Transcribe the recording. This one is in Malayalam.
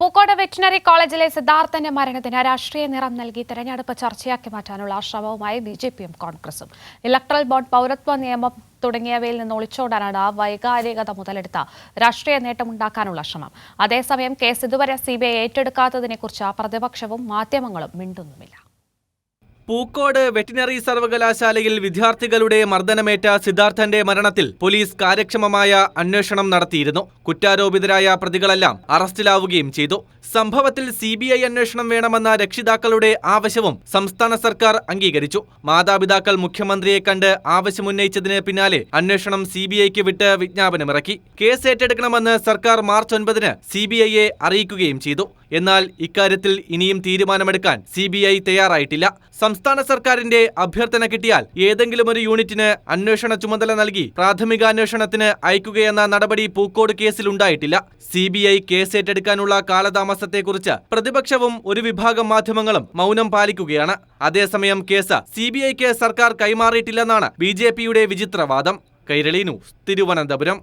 പൂക്കോട് വെറ്റിനറി കോളേജിലെ സിദ്ധാർത്ഥന്റെ മരണത്തിന് രാഷ്ട്രീയ നിറം നൽകി തെരഞ്ഞെടുപ്പ് ചർച്ചയാക്കി മാറ്റാനുള്ള ശ്രമവുമായി ബിജെപിയും കോൺഗ്രസും. ഇലക്ട്രൽ ബോണ്ട്, പൗരത്വ നിയമം തുടങ്ങിയവയിൽ നിന്ന് ഒളിച്ചോടാനാണ് വൈകാരികത മുതലെടുത്ത രാഷ്ട്രീയ നേട്ടമുണ്ടാക്കാനുള്ള ശ്രമം. അതേസമയം കേസ് ഇതുവരെ സിബിഐ ഏറ്റെടുക്കാത്തതിനെക്കുറിച്ച് പ്രതിപക്ഷവും മാധ്യമങ്ങളും മിണ്ടുന്നുമില്ല. പൂക്കോട് വെറ്റിനറി സർവകലാശാലയിൽ വിദ്യാർത്ഥികളുടെ മർദ്ദനമേറ്റ സിദ്ധാർത്ഥന്റെ മരണത്തിൽ പോലീസ് കാര്യക്ഷമമായ അന്വേഷണം നടത്തിയിരുന്നു. കുറ്റാരോപിതരായ പ്രതികളെല്ലാം അറസ്റ്റിലാവുകയും ചെയ്തു. സംഭവത്തിൽ സിബിഐ അന്വേഷണം വേണമെന്ന രക്ഷിതാക്കളുടെ ആവശ്യവും സംസ്ഥാന സർക്കാർ അംഗീകരിച്ചു. മാതാപിതാക്കൾ മുഖ്യമന്ത്രിയെ കണ്ട് ആവശ്യമുന്നയിച്ചതിന് പിന്നാലെ അന്വേഷണം സിബിഐക്ക് വിട്ട് വിജ്ഞാപനമിറക്കി. കേസ് ഏറ്റെടുക്കണമെന്ന് സർക്കാർ മാർച്ച് 9-ന് സിബിഐയെ അറിയിക്കുകയും ചെയ്തു. എന്നാൽ ഇക്കാര്യത്തിൽ ഇനിയും തീരുമാനമെടുക്കാൻ സിബിഐ തയ്യാറായിട്ടില്ല. സംസ്ഥാന സർക്കാരിന്റെ അഭ്യർത്ഥന കിട്ടിയാൽ ഏതെങ്കിലും ഒരു യൂണിറ്റിന് അന്വേഷണ ചുമതല നൽകി പ്രാഥമികാന്വേഷണത്തിന് അയക്കുകയെന്ന നടപടി പൂക്കോട് കേസിലുണ്ടായിട്ടില്ല. സിബിഐ കേസ് ഏറ്റെടുക്കാനുള്ള കാലതാമസത്തെക്കുറിച്ച് പ്രതിപക്ഷവും ഒരു വിഭാഗം മാധ്യമങ്ങളും മൗനം പാലിക്കുകയാണ്. അതേസമയം കേസ് സിബിഐക്ക് സർക്കാർ കൈമാറിയിട്ടില്ലെന്നാണ് ബിജെപിയുടെ വിചിത്രവാദം. കൈരളി ന്യൂസ്, തിരുവനന്തപുരം.